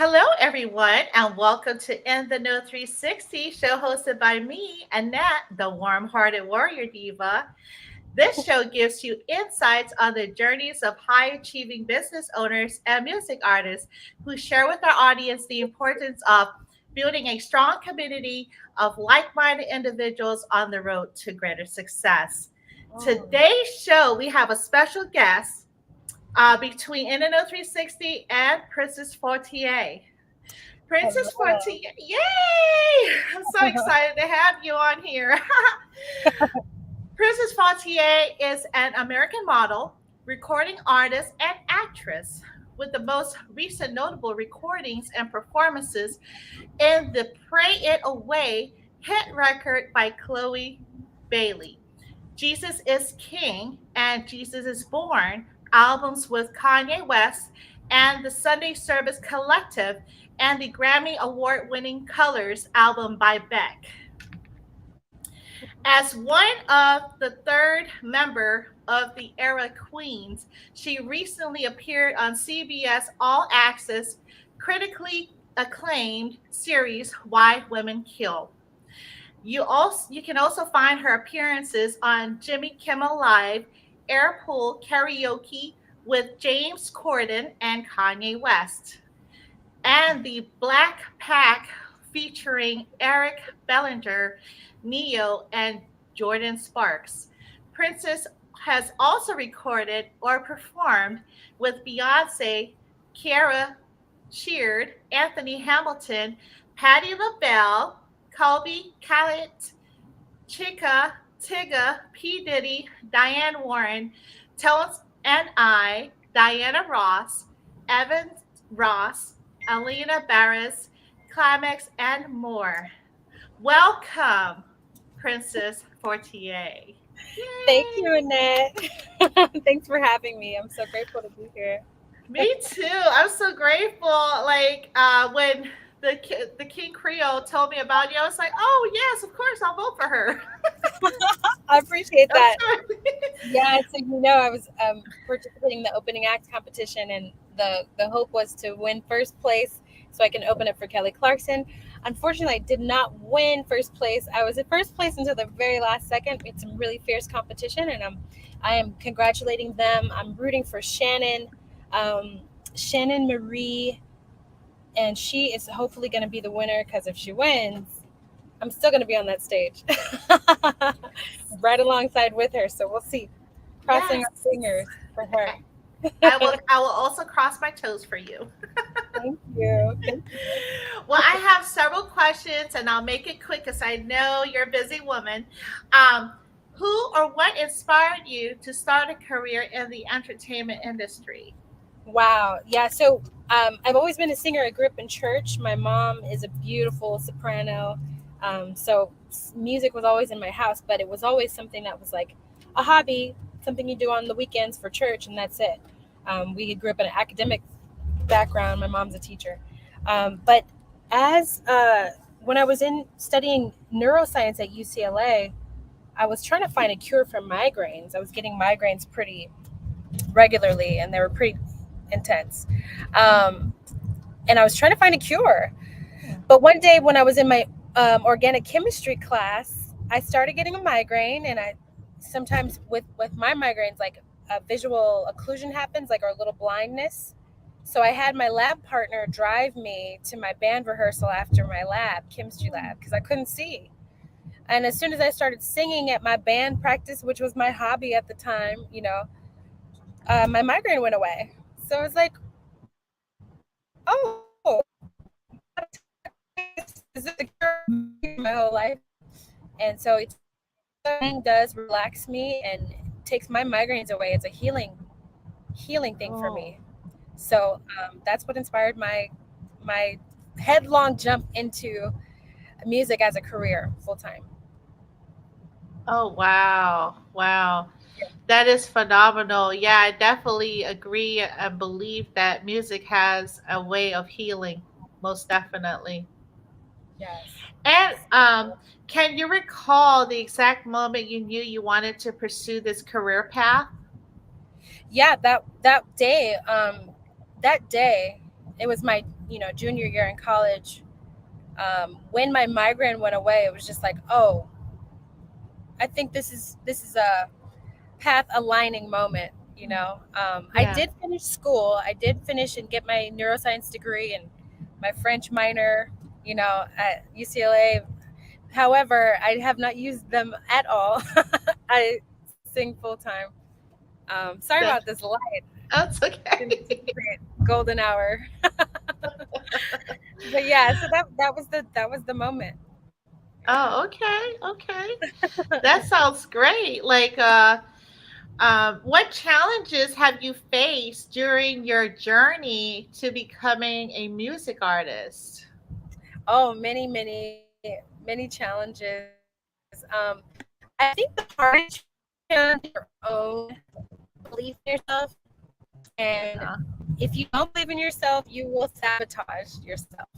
Hello, everyone, and welcome to In the Know 360, show hosted by me, Annette, the warm hearted warrior diva. This show gives you insights on the journeys of high achieving business owners and music artists who share with our audience the importance of building a strong community of like minded individuals on the road to greater success. Oh, Today's show, we have a special guest between NNO 360 and Princess Fortier. Princess hello. Fortier, yay! I'm so excited to have you on here. Princess Fortier is an American model, recording artist, and actress with the most recent notable recordings and performances in the Pray It Away hit record by Chloe Bailey. Jesus is King and Jesus is Born albums with Kanye West and the Sunday Service Collective and the Grammy Award winning Colors album by Beck. As one of the third member of the Era Queens, she recently appeared on CBS All Access critically acclaimed series Why Women Kill. You can also find her appearances on Jimmy Kimmel Live, Airpool Karaoke with James Corden and Kanye West, and the Black Pack featuring Eric Bellinger, Neo, and Jordan Sparks. Princess has also recorded or performed with Beyonce, Kiara Sheard, Anthony Hamilton, Patti LaBelle, Colby Khaled, Chika, Tigga, P. Diddy, Diane Warren, Tones and I, Diana Ross, Evan Ross, Alina Barris, Climax, and more. Welcome, Princess Fortier. Thank you, Yay! Annette. Thanks for having me. I'm so grateful to be here. Me too. I'm so grateful. When the King Creole told me about you, I was like, oh yes, of course, I'll vote for her. I appreciate I'm that. sorry. Yeah, so I was participating in the opening act competition, and the hope was to win first place so I can open it for Kelly Clarkson. Unfortunately, I did not win first place. I was in first place until the very last second. It's some really fierce competition, and I am congratulating them. I'm rooting for um, Shannon Marie, and she is hopefully going to be the winner because if she wins, I'm still going to be on that stage right alongside with her. So we'll see. Crossing Yes. our fingers for her. I will also cross my toes for you. Thank you. Thank you. Well, I have several questions and I'll make it quick because I know you're a busy woman. Um, who or what inspired you to start a career in the entertainment industry? Wow. Yeah. So I've always been a singer. I grew up in church. My mom is a beautiful soprano. Music was always in my house, but it was always something that was like a hobby, something you do on the weekends for church, and that's it. We grew up in an academic background. My mom's a teacher. But as when I was in studying neuroscience at UCLA, I was trying to find a cure for migraines. I was getting migraines pretty regularly, and they were pretty intense. Um, and I was trying to find a cure. But one day when I was in my organic chemistry class, I started getting a migraine, and I sometimes with my migraines, like a visual occlusion happens, like, or a little blindness. So I had my lab partner drive me to my band rehearsal after my chemistry lab, because I couldn't see. And as soon as I started singing at my band practice, which was my hobby at the time, my migraine went away. So I was like, oh, is this a cure my whole life? And so it's does relax me and takes my migraines away. It's a healing thing for Oh, me. So that's what inspired my headlong jump into music as a career full time. oh wow. Wow. That is phenomenal. Yeah, I definitely agree and believe that music has a way of healing, most definitely. Yes. And can you recall the exact moment you knew you wanted to pursue this career path? Yeah, that day it was my junior year in college, when my migraine went away, it was just like, oh, I think this is a path aligning moment. I Yeah. did finish school. I did finish and get my neuroscience degree and my French minor, at UCLA. However, I have not used them at all. I sing full time. Sorry about That, this light. that's Didn't okay. create golden hour. But yeah, so that was the moment. Oh, okay. Okay. That sounds great. What challenges have you faced during your journey to becoming a music artist? Oh, many challenges. I think the hardest challenge is your own belief in yourself. And Uh-huh. if you don't believe in yourself, you will sabotage yourself.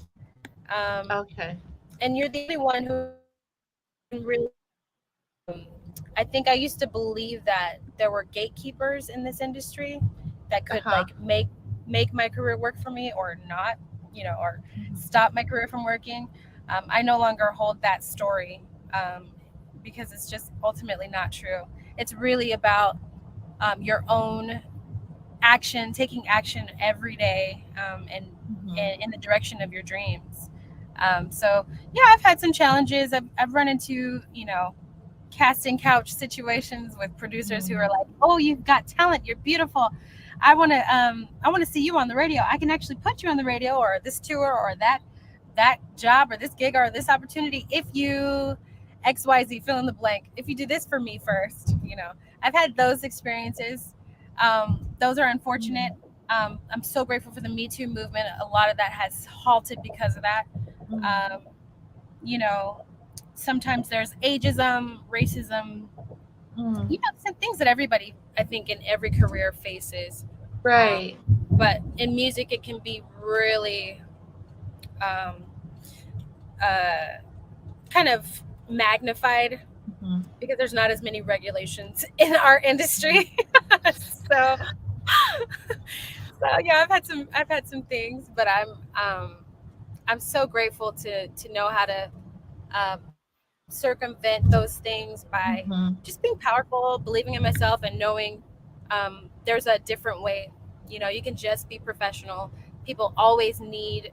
Okay. And you're the only one who can really. I think I used to believe that there were gatekeepers in this industry that could like Uh-huh. make my career work for me or not, or stop my career from working. I no longer hold that story, because it's just ultimately not true. It's really about your own action, taking action every day, Mm-hmm. and in the direction of your dreams. So yeah, I've had some challenges. I've run into casting couch situations with producers who are Mm-hmm. like, "Oh, you've got talent. You're beautiful. I want to see you on the radio. I can actually put you on the radio or this tour or that job or this gig or this opportunity if you XYZ fill in the blank. If you do this for me first." I've had those experiences. Those are unfortunate. I'm so grateful for the Me Too movement. A lot of that has halted because of that. Mm-hmm. Um, you know, Sometimes there's ageism, racism, Mm-hmm. some things that everybody, I think, in every career faces. Um, Right. but in music, it can be really um, uh, kind of magnified Mm-hmm. because there's not as many regulations in our industry. so, so yeah, I've had some things, but I'm so grateful to know how to circumvent those things by just being Mm-hmm. powerful, believing in myself, and knowing there's a different way. You can just be professional. People always need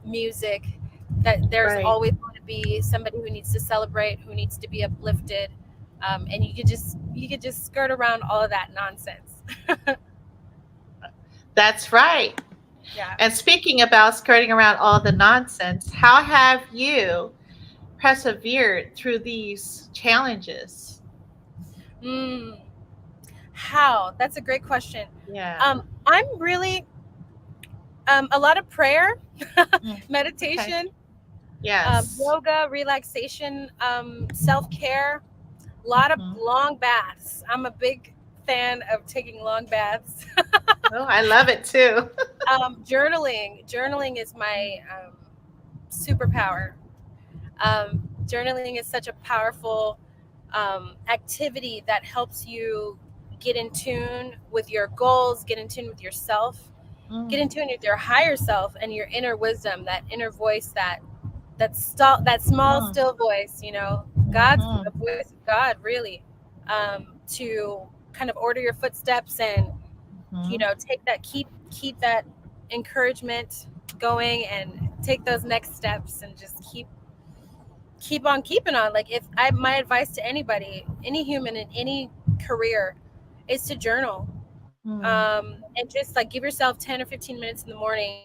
music. That there's Right. always going to be somebody who needs to celebrate, who needs to be uplifted, and you could just skirt around all of that nonsense. That's right. Yeah. And speaking about skirting around all the nonsense, how have you persevered through these challenges? Mm, how? That's a great question. Yeah. I'm really a lot of prayer, Mm. Okay. meditation, Yes. yoga, relaxation, self care, a lot of Hmm. long baths. I'm a big fan of taking long baths. Oh, I love it too. Journaling is my superpower. Journaling is such a powerful activity that helps you get in tune with your goals, get in tune with yourself, get in Mm. tune with your higher self and your inner wisdom, that inner voice, that small Mm. still voice. God's Hmm. the voice of God, really, to kind of order your footsteps and Hmm. keep that encouragement going and take those next steps and just keep on keeping on. Like, if I my advice to anybody, any human in any career, is to journal, Mm. and just like give yourself 10 or 15 minutes in the morning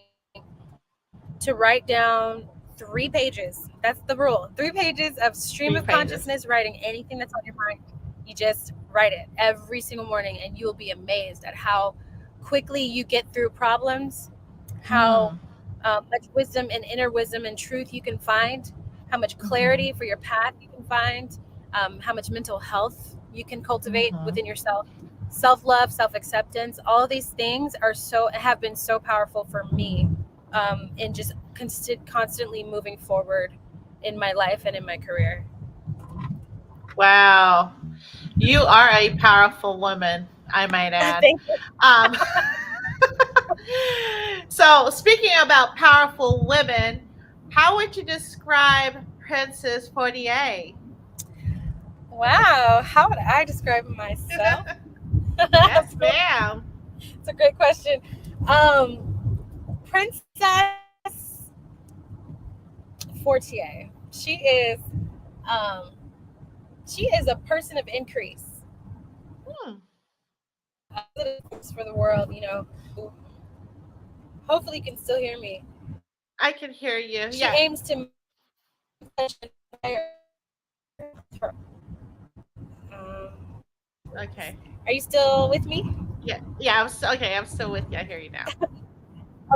to write down 3 pages. That's the rule. 3 pages of stream of 3 consciousness, pages. writing anything that's on your mind. You just write it every single morning, and you will be amazed at how quickly you get through problems, how Mm. much wisdom and inner wisdom and truth you can find, how much Hmm. clarity for your path you can find, how much mental health you can cultivate Hmm. within yourself. Self-love, self-acceptance, all of these things have been so powerful for me, in just constantly moving forward in my life and in my career. Wow. You are a powerful woman, I might add. Thank you. Um, so So, speaking about powerful women, how would you describe Princess Fortier? Wow, how would I describe myself? Yes, ma'am. It's a great question. Princess Fortier. Um, she is a person of increase. Hmm, For the world, hopefully you can still hear me. I can hear you. She Yeah. aims to Okay. are you still with me? Yeah. Yeah. Okay. I'm still with you. I hear you now.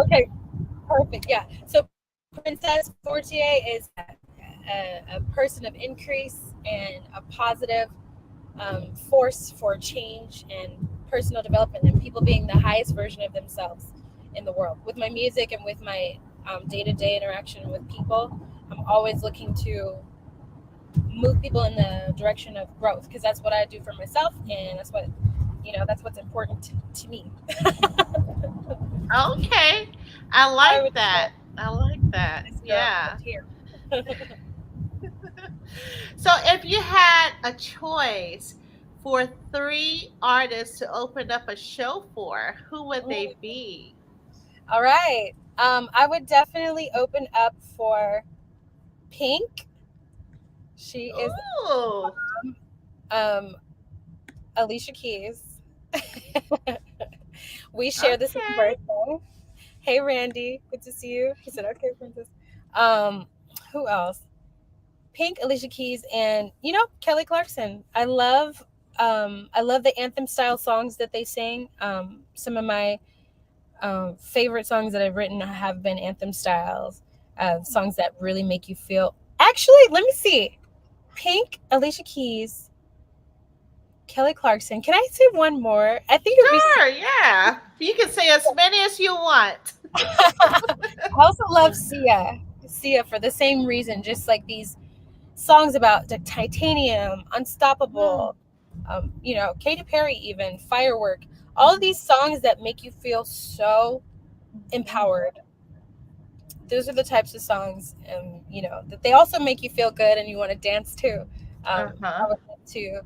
Okay, perfect. Yeah. So Princess Fortier is a person of increase and a positive force for change and personal development and people being the highest version of themselves in the world. With my music and with my day-to-day interaction with people, I'm always looking to move people in the direction of growth because that's what I do for myself, and that's what's important to me. Okay. I I like would that. I like that. this girl Yeah. here. So, if you had a choice for three artists to open up a show for, who would they be? All right. I would definitely open up for Pink. She is Ooh. um, Alicia Keys. We share the same Okay. birthday. Hey, Randy. Good to see you. He said, okay, princess. Um, who else? Pink, Alicia Keys, and Kelly Clarkson. I love the anthem style songs that they sing. Some of my favorite songs that I've written have been anthem styles, songs that really make you feel. Actually, let me see. Pink, Alicia Keys, Kelly Clarkson. Can I say one more? I think it would be. Sure. Yeah. You can say as many as you want. I also love Sia. Sia for the same reason, just like these songs about the titanium, Hmm. unstoppable, Katy Perry, even firework. All of these songs that make you feel so empowered. Those are the types of songs, that they also make you feel good and you want to dance too. Uh I huh. would like to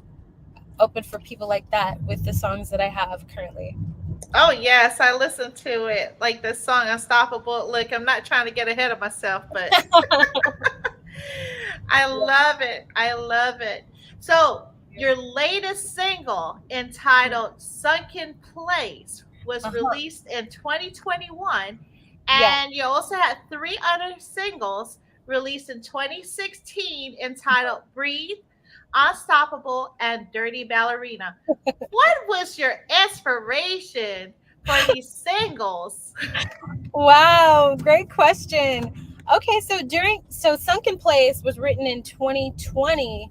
open for people like that with the songs that I have currently. Oh yes, I listened to it. Like the song "Unstoppable." Look, I'm not trying to get ahead of myself, but I love it. I love it. So, your latest single entitled Sunken Place was Uh-huh. released in 2021, Yeah. and you also had three other singles released in 2016 entitled Breathe, Unstoppable, and Dirty Ballerina. What was your inspiration for these singles? Wow, great question. Okay, so Sunken Place was written in 2020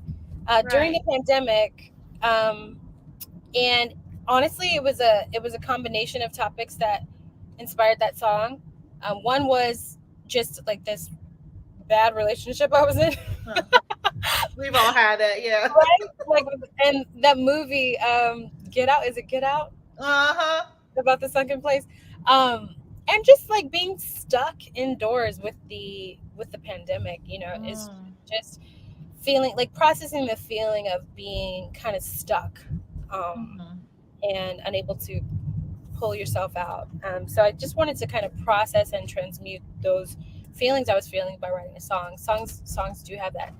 during Right. the pandemic, um, and honestly, it was a combination of topics that inspired that song. One was just like this bad relationship I was in, Huh. We've all had it, yeah. right? Like, and that movie, Get Out. Is it Get Out? Uh huh. About the sunken place, and just like being stuck indoors with the pandemic, is Mm, just feeling like processing the feeling of being kind of stuck, mhm. and unable to pull yourself out. So I just wanted to kind of process and transmute those feelings I was feeling by writing a song. Songs do have that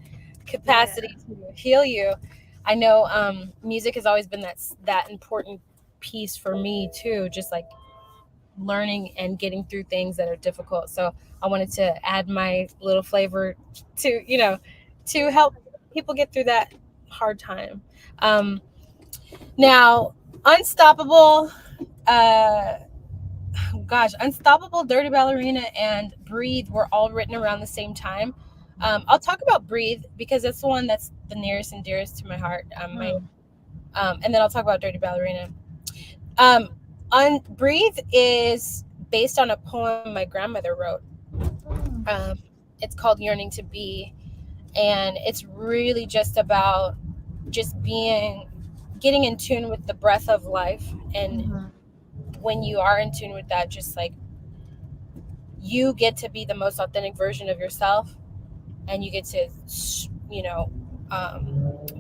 Yeah. capacity to heal you. I know music has always been that important piece for me too, just like learning and getting through things that are difficult. So I wanted to add my little flavor to, to help people get through that hard time. Um, Now, Unstoppable, uh, gosh, Unstoppable, Dirty Ballerina, and Breathe were all written around the same time. I'll talk about Breathe because that's the one that's the nearest and dearest to my heart. Mm, And then I'll talk about Dirty Ballerina. Um, Breathe is based on a poem my grandmother wrote. mm, Um, it's called Yearning to Be, and it's really just about just getting in tune with the breath of life. And mhm. when you are in tune with that, just like you get to be the most authentic version of yourself, and you get to, you know,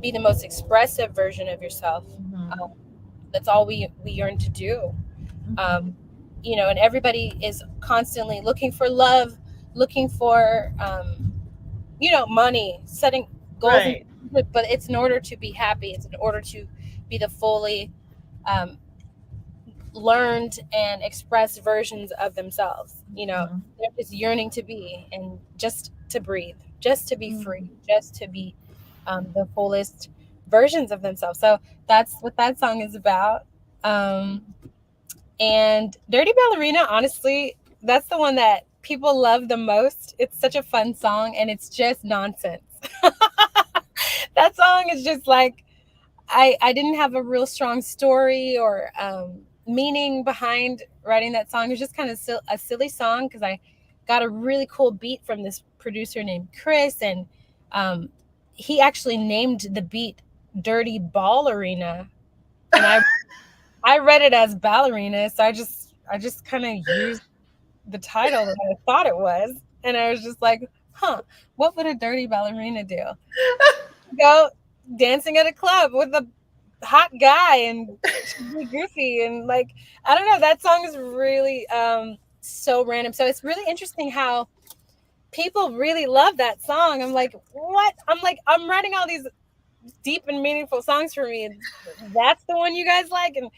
be the most expressive version of yourself. Mhm. That's all we yearn to do. um, Mhm. and everybody is constantly looking for love, looking for money, setting goals, and Right. but it's in order to be happy. It's in order to be the fully um, learned and expressed versions of themselves. Mhm. They're just yearning to be, and just to breathe, just to be Mhm. free, just to be the fullest versions of themselves. So that's what that song is about. Um, and Dirty Ballerina, honestly, that's the one that people love the most. It's such a fun song, and it's just nonsense. That song is just like, I didn't have a real strong story or meaning behind writing that song. It was just kind of a silly song because I got a really cool beat from this producer named Chris, and um, he actually named the beat Dirty Ballerina, and I read it as ballerina, so I just kind of used the title that I thought it was, and I was just like, huh, what would a dirty ballerina do? Go dancing at a club with a hot guy and be goofy, and like, I don't know, that song is really so random. So it's really interesting how people really love that song. I'm like, what? I'm like, I'm writing all these deep and meaningful songs for me, and that's the one you guys like. And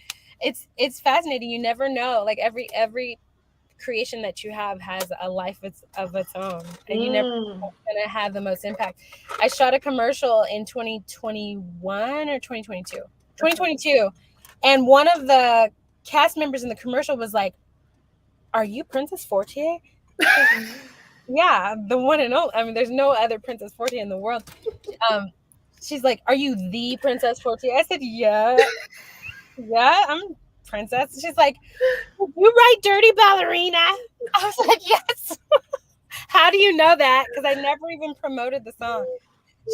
it's fascinating. You never know, like, every creation that you have has a life of its own, and you never know Mm. what's gonna have the most impact. I shot a commercial in 2021 or 2022, Uh-huh. 2022, and one of the cast members in the commercial was like, "Are you Princess Fortier?" I said, "Yeah, the one and only. I mean, there's no other Princess Fortier in the world." um she's like, "Are you the Princess Fortier?" I said, "Yeah, yeah, I'm princess." She's like, "You write Dirty Ballerina?" I was like, "Yes." How do you know that? Because I never even promoted the song.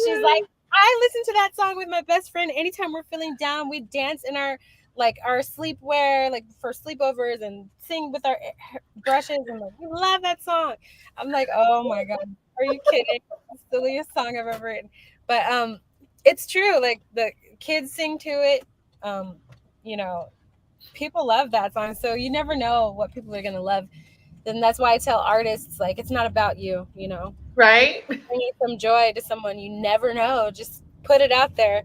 She's like, "I listen to that song with my best friend anytime we're feeling down. We dance in our sleepwear, like for sleepovers, and sing with our brushes, and like, we love that song." I'm like, "Oh my god, are you kidding? It's the silliest song I've ever written." But it's true. Like, the kids sing to it. Um, you know, people love that song, so you never know what people are gonna love. And that's why I tell artists, like, it's not about you. If Right. you're bringing some joy to someone, you never know. Just put it out there.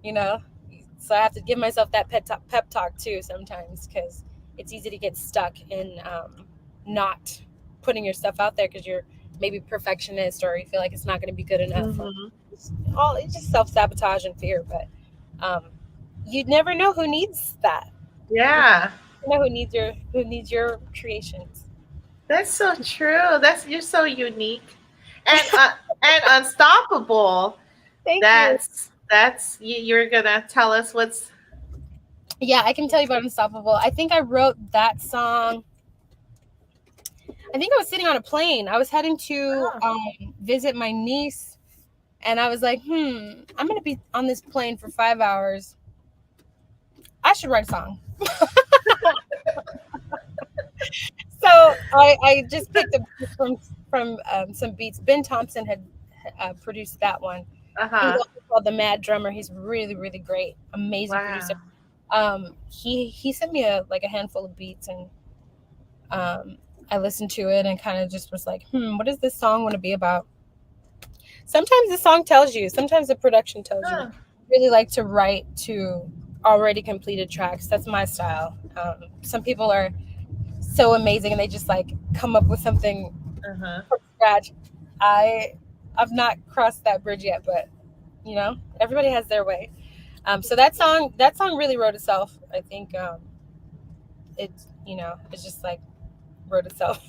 You know. So I have to give myself that pep talk too sometimes, because it's easy to get stuck in not putting your stuff out there because you're maybe perfectionist, or you feel like it's not going to be good enough, or Mhm. it's just self sabotage and fear. But um, you never know who needs that. You Yeah. know who needs your creations. That's so true. That's You're so unique, and unstoppable. Thank you. You're gonna tell us what's. Yeah, I can tell you about Unstoppable. I think I wrote that song. I think I was sitting on a plane. I was heading to Oh. visit my niece, and I was like, I'm going to be on this plane for 5 hours. I should write a song. So I just picked up from some beats. Ben Thompson had produced that one. He's Uh-huh. also called the Mad Drummer. He's really, really great, amazing producer. Wow. He sent me a handful of beats, and I listened to it and kind of just was like, what does this song want to be about? Sometimes the song tells you, sometimes the production tells you. Huh. I really like to write to already completed tracks. That's my style. Some people are so amazing and they just like come up with something Uh-huh. from scratch. I I've not crossed that bridge yet, but everybody has their way. So that song really wrote itself. I think it's just like wrote itself.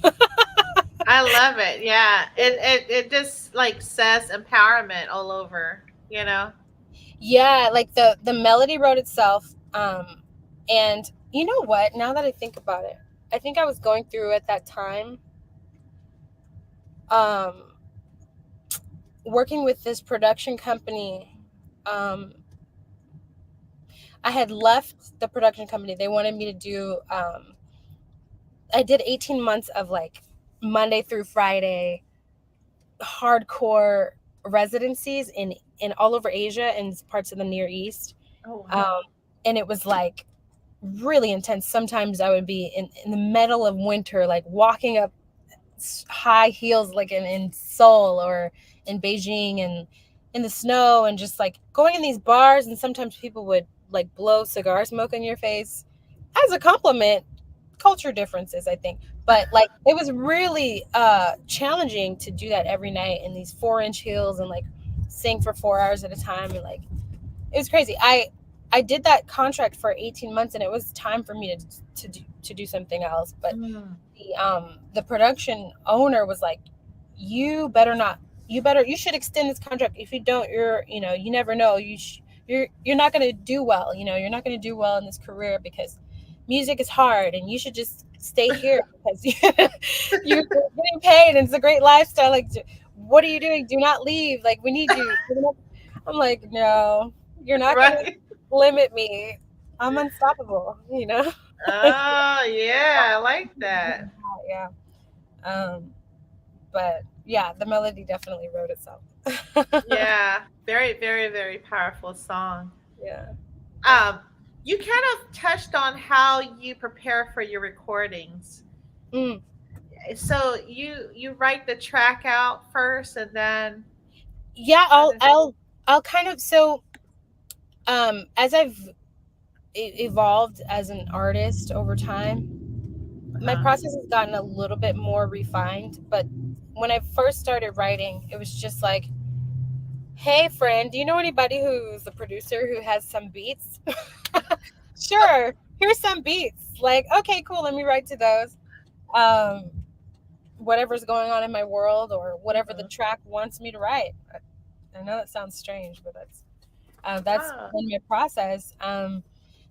I love it. Yeah. It just like says empowerment all over, you know? Yeah, like the melody wrote itself. And you know what? Now that I think about it, I think I was going through at that time, um, working with this production company. Um, I had left the production company. They wanted me to do. I did 18 months of like Monday through Friday hardcore residencies in all over Asia and parts of the Near East. Oh wow. Um, and it was like really intense. Sometimes I would be in the middle of winter, like walking up high heels, like in Seoul or in Beijing, and in the snow, and just like going in these bars. And sometimes people would like blow cigar smoke in your face as a compliment. Culture differences, I think. But like it was really challenging to do that every night in these 4-inch heels and like sing for 4 hours at a time. And like it was crazy. I did that contract for 18 months, and it was time for me to do something else. But Mm. the production owner was like, you better not, you should extend this contract. If you don't, you never know, you're not going to do well. You're not going to do well in this career because music is hard, and you should just stay here because you're getting paid and it's a great lifestyle. Like, what are you doing? Do not leave. Like, we need you. I'm like, no, you're not going to Right. limit me. I'm unstoppable, Oh yeah, I like that. Yeah. Um, but yeah, the melody definitely wrote itself. Yeah, very, very, very powerful song. Yeah. Um, you kind of touched on how you prepare for your recordings. Mm. So you write the track out first, and then Yeah, how does? I'll kind of, so as I've evolved as an artist over time, my Uh-huh. process has gotten a little bit more refined. But when I first started writing, it was just like, hey friend, do you know anybody who's a producer who has some beats? Sure, here's some beats. Like, okay, cool, let me write to those. Um, Whatever's going on in my world, or whatever the Mhm. track wants me to write. I know that sounds strange, but that's Oh, been my process.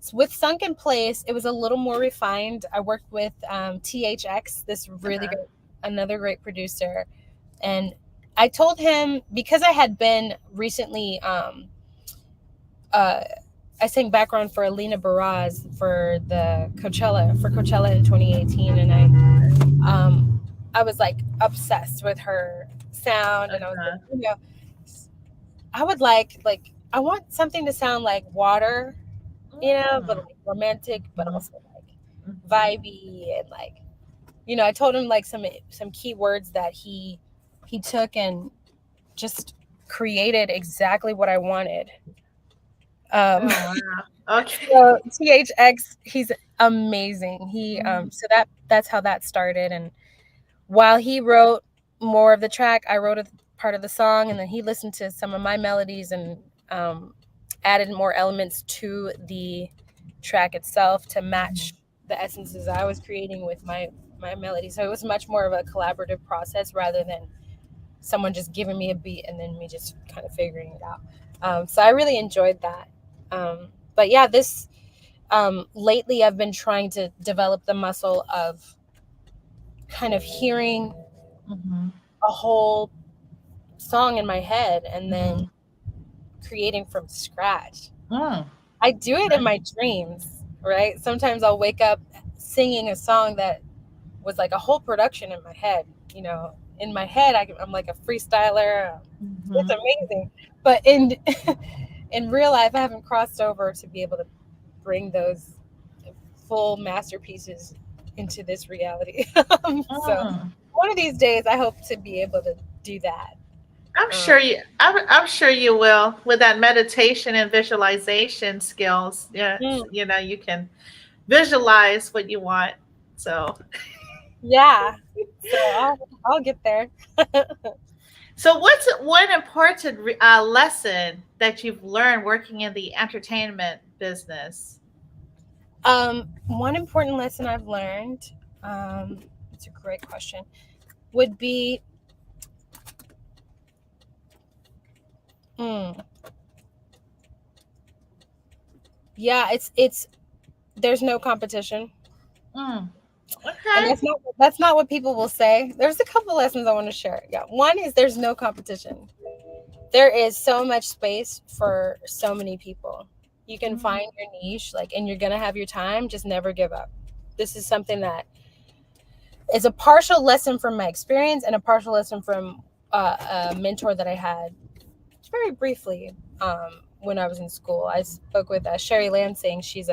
So with Sunken Place, it was a little more refined. I worked with THX, this really uh-huh. good, another great producer, and I told him, because I had been recently, uh, I sang background for Alina Baraz for Coachella in 2018, and I was like obsessed with her sound, and I was like, Uh-huh. I would like I want something to sound like water, but Mm. like romantic, but Mhm. also like Mhm. vibey, and like, I told him like some key words that he took and just created exactly what I wanted. Um, Oh wow. so Okay. THX, he's amazing. Mm. So that's how that started. And while he wrote more of the track, I wrote a part of the song, and then he listened to some of my melodies and um, added more elements to the track itself to match Mhm. the essences I was creating with my melody. So it was much more of a collaborative process rather than someone just giving me a beat and then me just kind of figuring it out. So I really enjoyed that. But yeah, this lately I've been trying to develop the muscle of kind of hearing Mhm. a whole song in my head and then Mhm. creating from scratch. Mm. I do it in Right. my dreams, right? Sometimes I'll wake up singing a song that was like a whole production in my head. In my head, I'm like a freestyler. It's Mhm. amazing. But in in real life, I haven't crossed over to be able to bring those full masterpieces into this reality. So Mm. one of these days, I hope to be able to do that. I'm Um, sure you. I'm sure you will with that meditation and visualization skills. Yes, mm, you can visualize what you want. So, yeah. So I'll get there. so what's one important lesson that you've learned working in the entertainment business? One important lesson I've learned, it's a great question, would be, mm, yeah, it's there's no competition, Mm. and Okay. that's not what people will say. There's a couple lessons I want to share. Yeah, one is there's no competition. There is so much space for so many people. You can Mm. find your niche, like, and you're gonna have your time. Just never give up. This is something that is a partial lesson from my experience and a partial lesson from a mentor that I had very briefly when I was in school. I spoke with Sherry Lansing. She's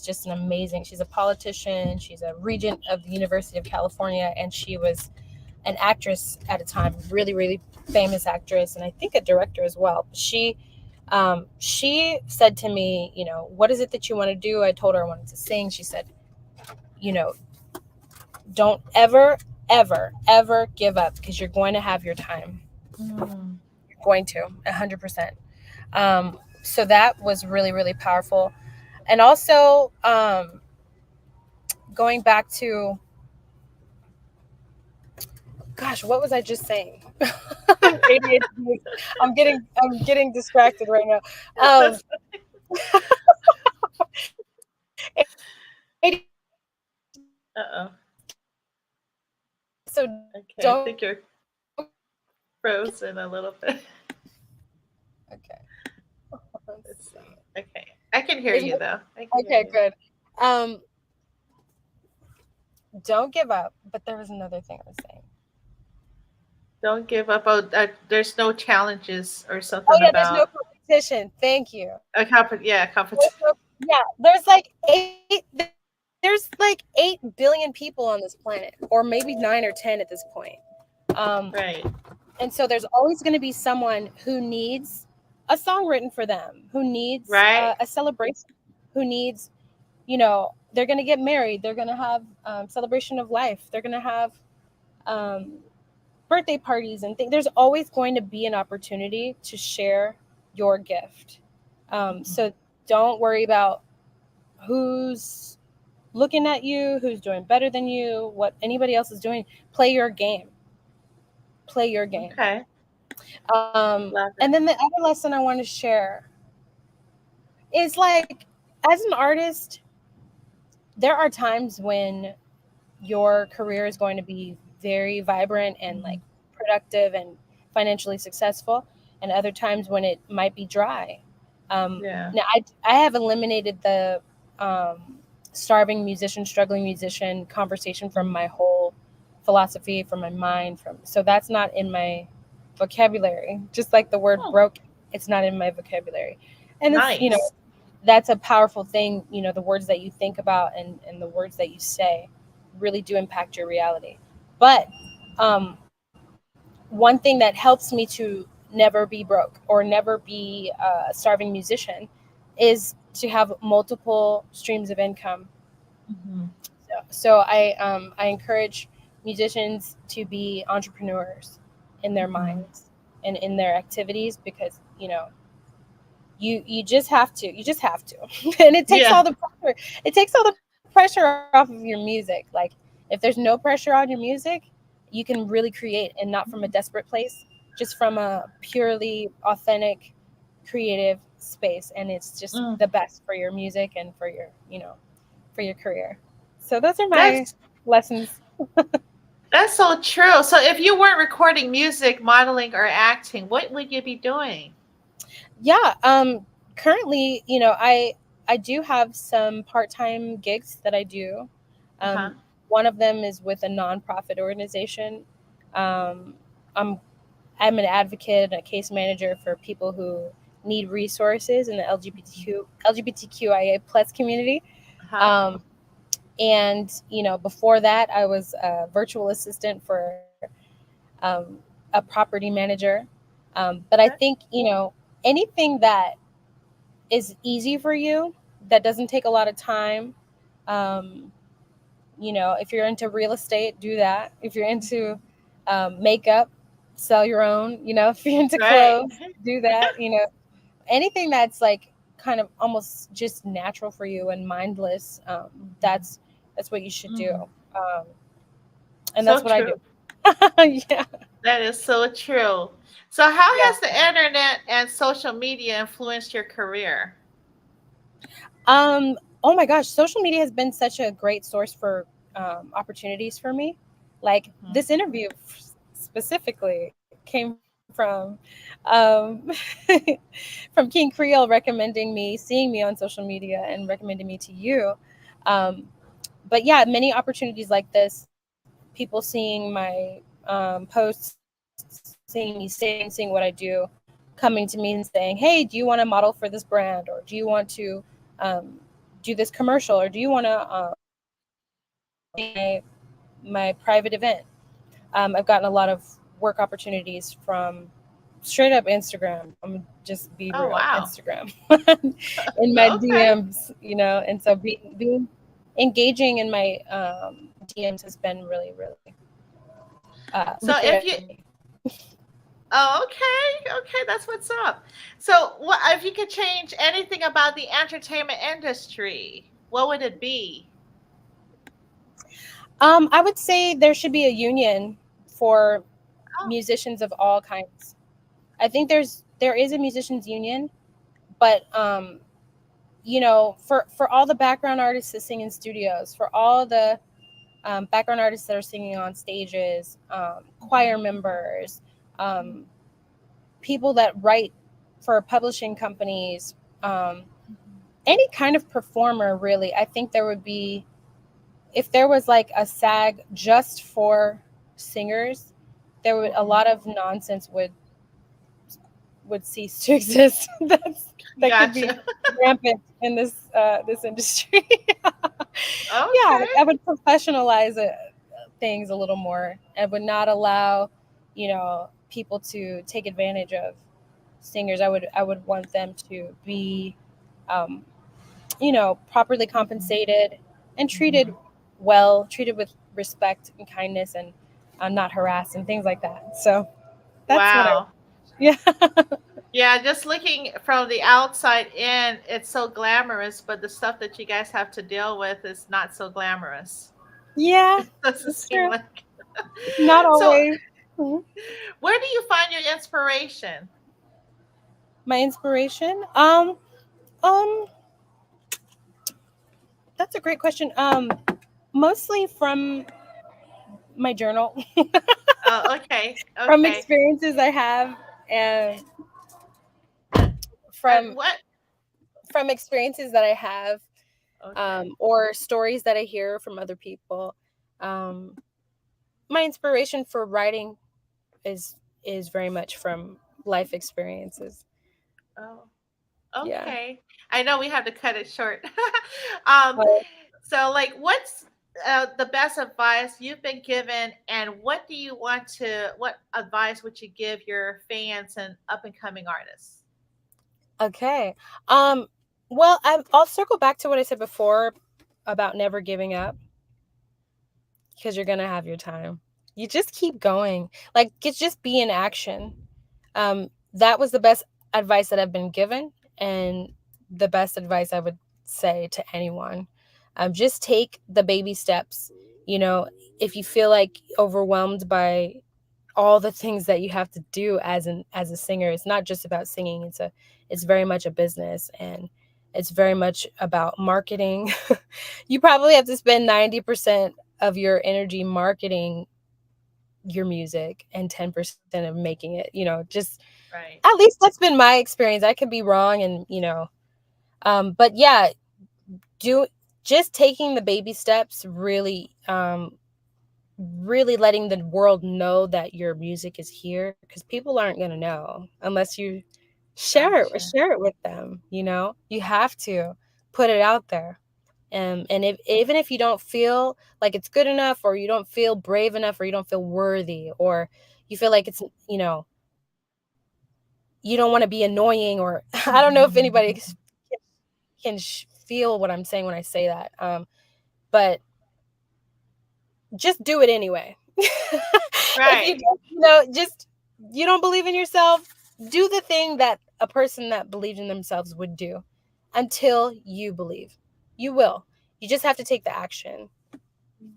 just an amazing. She's a politician. She's a regent of the University of California, and she was an actress at a time, really, really famous actress, and I think a director as well. She said to me, you know, what is it that you want to do? I told her I wanted to sing. She said, you know, don't ever, ever, ever give up because you're going to have your time. Mm. You're going to, 100%. So that was really, really powerful. And also, going back to, gosh, what was I just saying? ADHD. I'm getting distracted right now. Um, Uh-oh. so Okay, I don't. think you're frozen a little bit. Okay. Let's Let's see. see. Okay, I can hear Is you it, though. I can hear okay, you. good. Um, don't give up. But there was another thing I was saying. Don't give up. Oh, there's no challenges or Oh something yeah, there's no about competition. Thank you. yeah, There's competition. no, yeah, there's like 8 billion people on this planet, or maybe 9 or 10 at this point. Um, Right. and so there's always going to be someone who needs a song written for them, who needs Right. a celebration, who needs, you know, they're going to get married, they're going to have celebration of life, they're going to have um, birthday parties and things. There's always going to be an opportunity to share your gift. So don't worry about who's looking at you, who's doing better than you, what anybody else is doing. Play your game. Play your game. Okay. Love And it. then the other lesson I want to share is like, as an artist, there are times when your career is going to be very vibrant and like Mhm. productive and financially successful, and other times when it might be dry. Yeah. Now, I have eliminated the starving musician, struggling musician conversation from my whole philosophy, from my mind. From so that's not in my vocabulary. Just like the word Oh, broke, it's not in my vocabulary, and it's, you know, nice. that's a powerful thing. You know, the words that you think about and the words that you say really do impact your reality. But one thing that helps me to never be broke or never be a starving musician is to have multiple streams of income. Hmm. So I encourage musicians to be entrepreneurs in their Hmm. minds and in their activities, because you know you just have to and it takes Yeah. all the pressure. It takes all the pressure off of your music. Like, if there's no pressure on your music, you can really create, and not from a desperate place, just from a purely authentic creative space, and it's just Mm. the best for your music and for your, you know, for your career. So those are my That's lessons. that's so true. So if you weren't recording music, modeling, or acting, what would you be doing? Yeah, currently, you know, I do have some part-time gigs that I do. Uh-huh. One of them is with a nonprofit organization. um, i'm I'm an advocate and a case manager for people who need resources in the LGBTQIA plus community. Uh-huh. um, and you know, before that I was a virtual assistant for um, a property manager. But I Okay. think, you know, anything that is easy for you, that doesn't take a lot of time. Um, you know, if you're into real estate, do that. If you're into makeup, sell your own. You know, if you're into Right. clothes, do that. You know, anything that's like kind of almost just natural for you and mindless, that's what you should do. Mm. Um, and So that's what I do. true. Yeah. That is so true. So how Yeah. has the internet and social media influenced your career? Oh my gosh, social media has been such a great source for opportunities for me. Like Mhm. this interview specifically came from from King Creole recommending me, seeing me on social media, and recommending me to you. Um, but yeah, many opportunities like this people seeing my posts, seeing me sing, seeing what I do, coming to me and saying, hey, do you want to model for this brand, or do you want to um, do this commercial, or do you want to my private event. I've gotten a lot of work opportunities from straight up Instagram. I'm just be Oh, real, wow. Instagram in my Okay. DMs, and so being engaging in my DMs has been really, really So if lucrative you for me. Oh, okay. Okay, that's what's up. So, what if you could change anything about the entertainment industry? What would it be? I would say there should be a union for Oh, musicians of all kinds. I think there is a musicians union, but for all the background artists that sing in studios, for all the background artists that are singing on stages, choir members, um, people that write for publishing companies, um, any kind of performer, really. I think there would be, if there was like a SAG just for singers, there would a lot of nonsense would cease to exist. That could be gotcha. rampant in this industry. Yeah, Okay. I would professionalize things a little more and would not allow, people to take advantage of singers. I would want them to be, um, properly compensated and treated well, treated with respect and kindness, and not harassed and things like that. So that's what I. Wow. Yeah. Yeah, just looking from the outside in, it's so glamorous, but the stuff that you guys have to deal with is not so glamorous. Yeah, It doesn't that's seem true. like. Not So, always. Mhm. where do you find your inspiration? My inspiration. Um, that's a great question. Mostly from my journal, Oh, okay. from Okay. experiences I have, and And from what? from experiences that I have, Okay. or stories that I hear from other people. Um, my inspiration for writing is is very much from life experiences. Oh, Yeah. okay. I know we have to cut it short. um, But so, like, what's the best advice you've been given, and what advice would you give your fans and up and coming artists? okay. Um, well, I'll circle back to what I said before about never giving up, because you're gonna have your time. You just keep going. Like, just be in action. That was the best advice that I've been given, and the best advice I would say to anyone. Just take the baby steps. You know, if you feel like overwhelmed by all the things that you have to do as a singer, it's not just about singing. It's very much a business, and it's very much about marketing. You probably have to spend 90% of your energy marketing your music and 10% of making it, just Right. at least that's been my experience. I could be wrong, and but yeah, do just taking the baby steps, really letting the world know that your music is here, because people aren't going to know unless you Gotcha. share it with them. You have to put it out there. And if even if you don't feel like it's good enough, or you don't feel brave enough, or you don't feel worthy, or you feel like it's, you don't want to be annoying, or I don't know if anybody can feel what I'm saying when I say that. But just do it anyway. If you Right. don't, just you don't believe in yourself, do the thing that a person that believed in themselves would do until you believe. You will. You just have to take the action,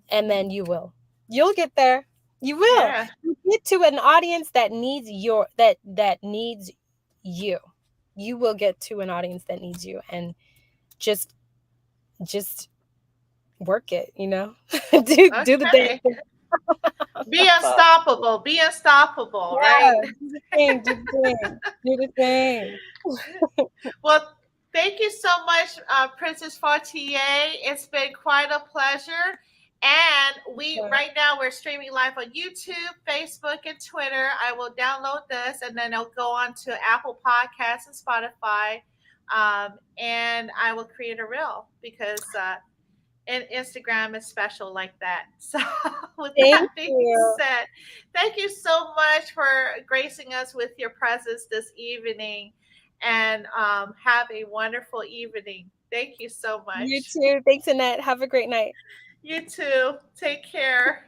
and then you will. You'll get there. You will. Yeah. You get to an audience that needs that needs you. You will get to an audience that needs you, and just just work it, do the damn Okay. thing. Be That's all. unstoppable. Be unstoppable. Yeah, Right. do the thing, do the thing, do the thing. Well, thank you so much, Princess Fortier. It's been quite a pleasure. And we Yeah. right now we're streaming live on YouTube, Facebook, and Twitter. I will download this and then it'll go on to Apple Podcasts and Spotify. And I will create a reel because and Instagram is special like that. So, with that Thank being you. said, thank you so much for gracing us with your presence this evening, and have a wonderful evening. Thank you so You much. too. Thanks, Annette. Have a great night. You too. Take care.